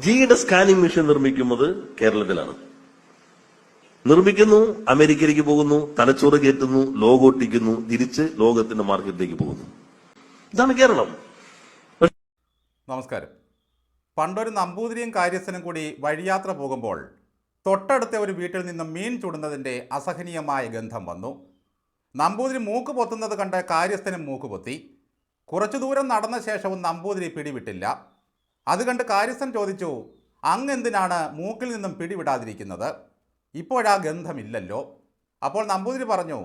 ജിയുടെ scanning machine നിർമ്മിക്കുന്നത് കേരളത്തിലാണ്. നിർമ്മിക്കുന്നു, അമേരിക്കയിലേക്ക് പോകുന്നു, തലച്ചോറ് കയറ്റുന്നു, ലോഗോ ഒട്ടിക്കുന്നു, തിരിച്ച് ലോകത്തിന്റെ മാർക്കറ്റിലേക്ക് പോകുന്നു. ഇതാണ് കേരളം. നമസ്കാരം. പണ്ടൊരു നമ്പൂതിരിയും കാര്യസ്ഥനും കൂടി വഴിയാത്ര പോകുമ്പോൾ തൊട്ടടുത്ത ഒരു വീട്ടിൽ നിന്ന് മീൻ ചുടുന്നതിൻ്റെ അസഹനീയമായ ഗന്ധം വന്നു. നമ്പൂതിരി മൂക്ക് പൊത്തുന്നത് കണ്ട് കാര്യസ്ഥനും മൂക്ക് പൊത്തി. കുറച്ചു ദൂരം നടന്ന ശേഷവും നമ്പൂതിരി പിടിവിട്ടില്ല. അത് കണ്ട് കാര്യസ്ഥൻ ചോദിച്ചു, അങ്ങെന്തിനാണ് മൂക്കിൽ നിന്നും പിടിവിടാതിരിക്കുന്നത്? ഇപ്പോഴാ ഗന്ധമില്ലല്ലോ. അപ്പോൾ നമ്പൂതിരി പറഞ്ഞു,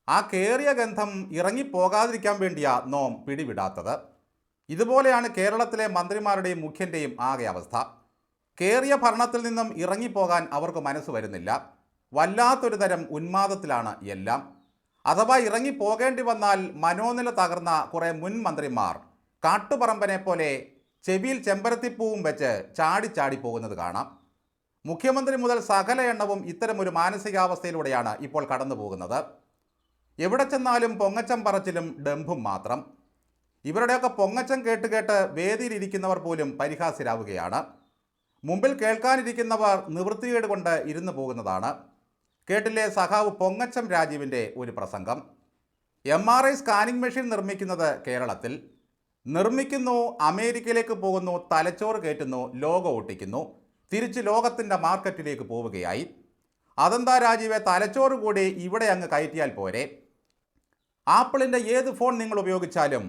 ആ കേറിയ ഗന്ധം ഇറങ്ങിപ്പോകാതിരിക്കാൻ വേണ്ടിയാ നോം പിടിവിടാത്തത്. ഇതുപോലെയാണ് കേരളത്തിലെ മന്ത്രിമാരുടെയും മുഖ്യൻ്റെയും ആകെ അവസ്ഥ. കേറിയ ഭരണത്തിൽ നിന്നും ഇറങ്ങിപ്പോകാൻ അവർക്ക് മനസ്സ് വരുന്നില്ല. വല്ലാത്തൊരു തരം ഉന്മാദത്തിലാണ് എല്ലാം. അഥവാ ഇറങ്ങിപ്പോകേണ്ടി വന്നാൽ മനോനില തകർന്ന കുറേ മുൻ മന്ത്രിമാർ കാട്ടുപറമ്പനെ പോലെ ചെവിയിൽ ചെമ്പരത്തിപ്പൂവും വെച്ച് ചാടി പോകുന്നത് കാണാം. മുഖ്യമന്ത്രി മുതൽ സകല എണ്ണവും ഇത്തരമൊരു മാനസികാവസ്ഥയിലൂടെയാണ് ഇപ്പോൾ കടന്നു പോകുന്നത്. എവിടെ ചെന്നാലും പൊങ്ങച്ചം പറച്ചിലും ഡംഭും മാത്രം. ഇവരുടെയൊക്കെ പൊങ്ങച്ചം കേട്ട് വേദിയിലിരിക്കുന്നവർ പോലും പരിഹാസ്യരാവുകയാണ്. മുമ്പിൽ കേൾക്കാനിരിക്കുന്നവർ നിവൃത്തികേട് കൊണ്ട് ഇരുന്നു പോകുന്നതാണ്. കേട്ടില്ലേ സഖാവ് പൊങ്ങച്ചം രാജീവിൻ്റെ ഒരു പ്രസംഗം. MRI സ്കാനിംഗ് മെഷീൻ നിർമ്മിക്കുന്നത് കേരളത്തിൽ. നിർമ്മിക്കുന്നു, അമേരിക്കയിലേക്ക് പോകുന്നു, തലച്ചോറ് കയറ്റുന്നു, ലോഗോ ഒട്ടിക്കുന്നു, തിരിച്ച് ലോകത്തിൻ്റെ മാർക്കറ്റിലേക്ക് പോവുകയായി. അതെന്താ രാജീവെ, തലച്ചോറ് കൂടി ഇവിടെ അങ്ങ് കയറ്റിയാൽ പോരെ? ആപ്പിളിൻ്റെ ഏത് ഫോൺ നിങ്ങൾ ഉപയോഗിച്ചാലും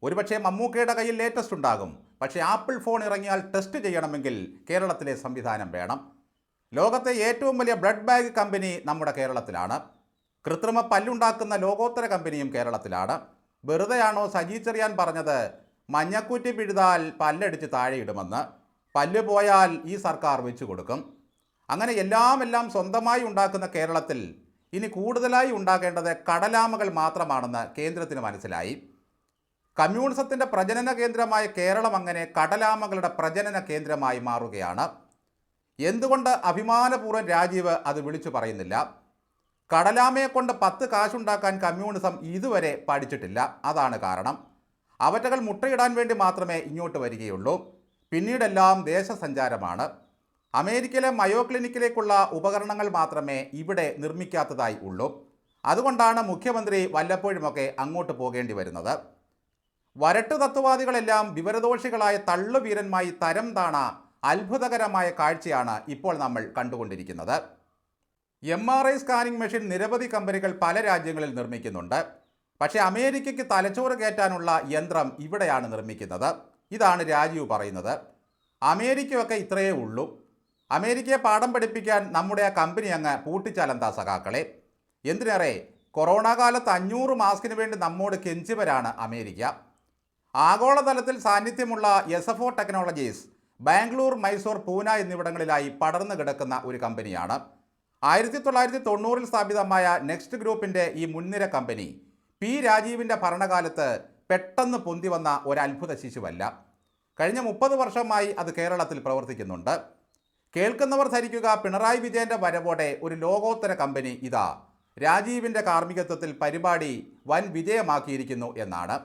ഒരുപക്ഷെ മമ്മൂക്കയുടെ കയ്യിൽ ലേറ്റസ്റ്റ് ഉണ്ടാകും. പക്ഷേ ആപ്പിൾ ഫോൺ ഇറങ്ങിയാൽ ടെസ്റ്റ് ചെയ്യണമെങ്കിൽ കേരളത്തിലെ സംവിധാനം വേണം. ലോകത്തെ ഏറ്റവും വലിയ ബ്ലഡ് ബാഗ് കമ്പനി നമ്മുടെ കേരളത്തിലാണ്. കൃത്രിമ പല്ലുണ്ടാക്കുന്ന ലോകോത്തര കമ്പനിയും കേരളത്തിലാണ്. വെറുതെയാണോ സജി ചെറിയാൻ പറഞ്ഞത്, മഞ്ഞക്കുറ്റി പിഴുതാൽ പല്ലടിച്ച് താഴെയിടുമെന്ന്? പല്ല് പോയാൽ ഈ സർക്കാർ വെച്ചു കൊടുക്കും. അങ്ങനെ എല്ലാം സ്വന്തമായി ഉണ്ടാക്കുന്ന കേരളത്തിൽ ഇനി കൂടുതലായി ഉണ്ടാകേണ്ടത് കടലാമകൾ മാത്രമാണെന്ന് കേന്ദ്രത്തിന് മനസ്സിലായി. കമ്മ്യൂണിസത്തിൻ്റെ പ്രജനന കേന്ദ്രമായ കേരളം അങ്ങനെ കടലാമകളുടെ പ്രജനന കേന്ദ്രമായി മാറുകയാണ്. എന്തുകൊണ്ട് അഭിമാനപൂർവ്വം രാജീവ് അത് വിളിച്ചു പറയുന്നില്ല? കടലാമയെ കൊണ്ട് 10 കാശുണ്ടാക്കാൻ കമ്മ്യൂണിസം ഇതുവരെ പഠിച്ചിട്ടില്ല. അതാണ് കാരണം. അവറ്റകൾ മുട്ടയിടാൻ വേണ്ടി മാത്രമേ ഇങ്ങോട്ട് വരികയുള്ളൂ. പിന്നീടെല്ലാം ദേശസഞ്ചാരമാണ്. അമേരിക്കയിലെ മയോ ക്ലിനിക്കിലേക്കുള്ള ഉപകരണങ്ങൾ മാത്രമേ ഇവിടെ നിർമ്മിക്കാത്തതായി ഉള്ളൂ. അതുകൊണ്ടാണ് മുഖ്യമന്ത്രി വല്ലപ്പോഴുമൊക്കെ അങ്ങോട്ട് പോകേണ്ടി വരുന്നത്. വരട്ട് തത്വവാദികളെല്ലാം വിവരദോഷികളായ തള്ളുവീരന്മായി തരം താണ അത്ഭുതകരമായ കാഴ്ചയാണ് ഇപ്പോൾ നമ്മൾ കണ്ടുകൊണ്ടിരിക്കുന്നത്. MRI സ്കാനിംഗ് മെഷീൻ നിരവധി കമ്പനികൾ പല രാജ്യങ്ങളിൽ നിർമ്മിക്കുന്നുണ്ട്. പക്ഷേ അമേരിക്കയ്ക്ക് തലച്ചോറ് കയറ്റാനുള്ള യന്ത്രം ഇവിടെയാണ് നിർമ്മിക്കുന്നത്. ഇതാണ് രാജീവ് പറയുന്നത്. അമേരിക്കയൊക്കെ ഇത്രയേ ഉള്ളൂ. അമേരിക്കയെ പാഠം പഠിപ്പിക്കാൻ നമ്മുടെ ആ കമ്പനി അങ്ങ് പൂട്ടിച്ചാലെന്താ സഖാക്കളെ? എന്തിനേറെ, കൊറോണ കാലത്ത് 500 മാസ്കിന് വേണ്ടി നമ്മോട് കെഞ്ചിവരാണ് അമേരിക്ക. ആഗോളതലത്തിൽ സാന്നിധ്യമുള്ള SFO ടെക്നോളജീസ് ബാംഗ്ലൂർ, മൈസൂർ, പൂന എന്നിവിടങ്ങളിലായി പടർന്നു കിടക്കുന്ന ഒരു കമ്പനിയാണ്. 1990-ൽ സ്ഥാപിതമായ നെക്സ്റ്റ് ഗ്രൂപ്പിൻ്റെ ഈ മുൻനിര കമ്പനി P. രാജീവിൻ്റെ ഭരണകാലത്ത് പെട്ടെന്ന് പൊന്തി വന്ന ഒരത്ഭുത ശിശുവല്ല. കഴിഞ്ഞ 30 വർഷമായി അത് കേരളത്തിൽ പ്രവർത്തിക്കുന്നുണ്ട്. കേൾക്കുന്നവർ ധരിക്കുക, പിണറായി വിജയൻ്റെ വരവോടെ ഒരു ലോകോത്തര കമ്പനി ഇതാ രാജീവിൻ്റെ കാർമ്മികത്വത്തിൽ പരിപാടി വൻ വിജയമാക്കിയിരിക്കുന്നു എന്നാണ്.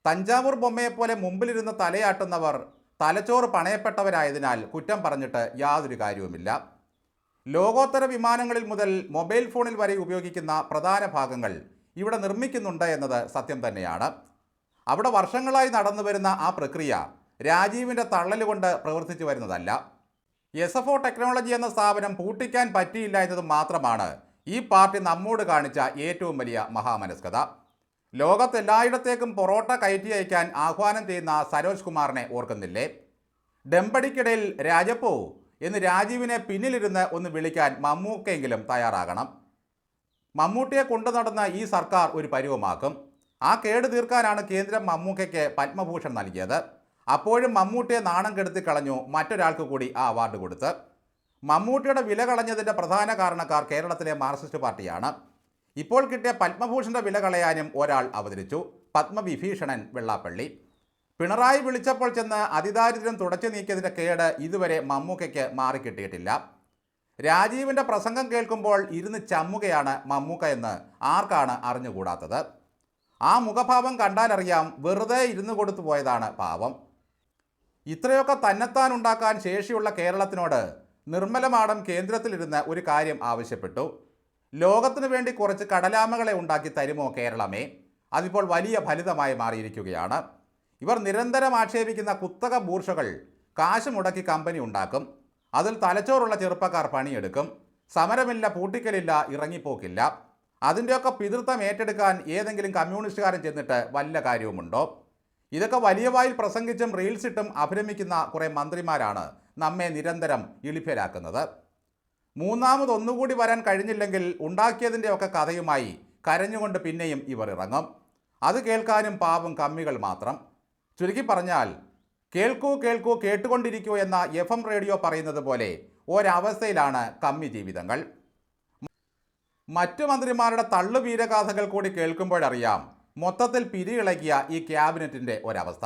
തഞ്ചാവൂർ ബൊമ്മയെപ്പോലെ മുമ്പിലിരുന്ന് തലയാട്ടുന്നവർ തലച്ചോറ് പണയപ്പെട്ടവരായതിനാൽ കുറ്റം പറഞ്ഞിട്ട് യാതൊരു കാര്യവുമില്ല. ലോകോത്തര വിമാനങ്ങളിൽ മുതൽ മൊബൈൽ ഫോണിൽ വരെ ഉപയോഗിക്കുന്ന പ്രധാന ഭാഗങ്ങൾ ഇവിടെ നിർമ്മിക്കുന്നുണ്ട് എന്നത് സത്യം തന്നെയാണ്. അവിടെ വർഷങ്ങളായി നടന്നു വരുന്ന ആ പ്രക്രിയ രാജീവിൻ്റെ തള്ളലുകൊണ്ട് പ്രവർത്തിച്ചു വരുന്നതല്ല. SFO ടെക്നോളജി എന്ന സ്ഥാപനം പൂട്ടിക്കാൻ പറ്റിയില്ല എന്നത് മാത്രമാണ് ഈ പാർട്ടി നമ്മോട് കാണിച്ച ഏറ്റവും വലിയ മഹാമനസ്കത. ലോകത്തെല്ലായിടത്തേക്കും പൊറോട്ട കയറ്റി അയക്കാൻ ആഹ്വാനം ചെയ്യുന്ന സരോജ് കുമാറിനെ ഓർക്കുന്നില്ലേ? ഡെമ്പടിക്കിടയിൽ രാജപ്പോ എന്ന് രാജീവിനെ പിന്നിലിരുന്ന് ഒന്ന് വിളിക്കാൻ മമ്മൂക്കയെങ്കിലും തയ്യാറാകണം. മമ്മൂട്ടിയെ കൊണ്ടു നടന്ന ഈ സർക്കാർ ഒരു പരുവമാക്കും. ആ കേട് തീർക്കാനാണ് കേന്ദ്രം മമ്മൂക്കയ്ക്ക് പത്മഭൂഷൺ നൽകിയത്. അപ്പോഴും മമ്മൂട്ടിയെ നാണം കെടുത്തി കളഞ്ഞു മറ്റൊരാൾക്ക് കൂടി ആ അവാർഡ് കൊടുത്ത്. മമ്മൂട്ടിയുടെ വില കളഞ്ഞതിൻ്റെ പ്രധാന കാരണക്കാർ കേരളത്തിലെ മാർക്സിസ്റ്റ് പാർട്ടിയാണ്. ഇപ്പോൾ കിട്ടിയ പത്മഭൂഷൻ്റെ വില കളയാനും ഒരാൾ അവതരിച്ചു, പത്മവിഭീഷണൻ വെള്ളാപ്പള്ളി. പിണറായി വിളിച്ചപ്പോൾ ചെന്ന് അതിദാരിദ്ര്യം തുടച്ചു നീക്കിയതിൻ്റെ കേട് ഇതുവരെ മമ്മൂക്കയ്ക്ക് മാറിക്കിട്ടിയിട്ടില്ല. രാജീവിൻ്റെ പ്രസംഗം കേൾക്കുമ്പോൾ ഇരുന്ന് ചമ്മുകയാണ് മമ്മൂക്ക എന്ന് ആർക്കാണ് അറിഞ്ഞുകൂടാത്തത്? ആ മുഖഭാവം കണ്ടാലറിയാം വെറുതെ ഇരുന്നു കൊടുത്തു പോയതാണ് പാവം. ഇത്രയൊക്കെ തന്നെത്താൻ ഉണ്ടാക്കാൻ ശേഷിയുള്ള കേരളത്തിനോട് നിർമ്മല മാഡം കേന്ദ്രത്തിലിരുന്ന് ഒരു കാര്യം ആവശ്യപ്പെട്ടു. ലോകത്തിനു വേണ്ടി കുറച്ച് കടലാമകളെ ഉണ്ടാക്കി തരുമോ കേരളമേ? അതിപ്പോൾ വലിയ ഫലിതമായി മാറിയിരിക്കുകയാണ്. ഇവർ നിരന്തരം ആക്ഷേപിക്കുന്ന കുത്തക ബൂർഷകൾ കാശ് മുടക്കി കമ്പനി ഉണ്ടാക്കും. അതിൽ തലച്ചോറുള്ള ചെറുപ്പക്കാർ പണിയെടുക്കും. സമരമില്ല, പൂട്ടിക്കലില്ല, ഇറങ്ങിപ്പോക്കില്ല. അതിൻ്റെയൊക്കെ പിതൃത്വം ഏറ്റെടുക്കാൻ ഏതെങ്കിലും കമ്മ്യൂണിസ്റ്റുകാരൻ ചെന്നിട്ട് വല്ല കാര്യവുമുണ്ടോ? ഇതൊക്കെ വലിയ വായിൽ പ്രസംഗിച്ചും റീൽസിട്ടും അഭിരമിക്കുന്ന കുറേ മന്ത്രിമാരാണ് നമ്മെ നിരന്തരം ഇളിഭ്യരാക്കുന്നത്. മൂന്നാമതൊന്നുകൂടി വരാൻ കഴിഞ്ഞില്ലെങ്കിൽ ഉണ്ടാക്കിയതിൻ്റെയൊക്കെ കഥയുമായി കരഞ്ഞുകൊണ്ട് പിന്നെയും ഇവർ ഇറങ്ങും. അത് കേൾക്കാനും പാവം കമ്മികൾ മാത്രം. ചുരുക്കി പറഞ്ഞാൽ, കേൾക്കൂ കേൾക്കൂ കേട്ടുകൊണ്ടിരിക്കൂ എന്ന FM റേഡിയോ പറയുന്നത് പോലെ ഒരവസ്ഥയിലാണ് കമ്മി ജീവിതങ്ങൾ. മറ്റു മന്ത്രിമാരുടെ തള്ളുവീരഗാഥകൾ കൂടി കേൾക്കുമ്പോഴറിയാം മൊത്തത്തിൽ പിരിയിളകിയ ഈ ക്യാബിനറ്റിൻ്റെ ഒരവസ്ഥ.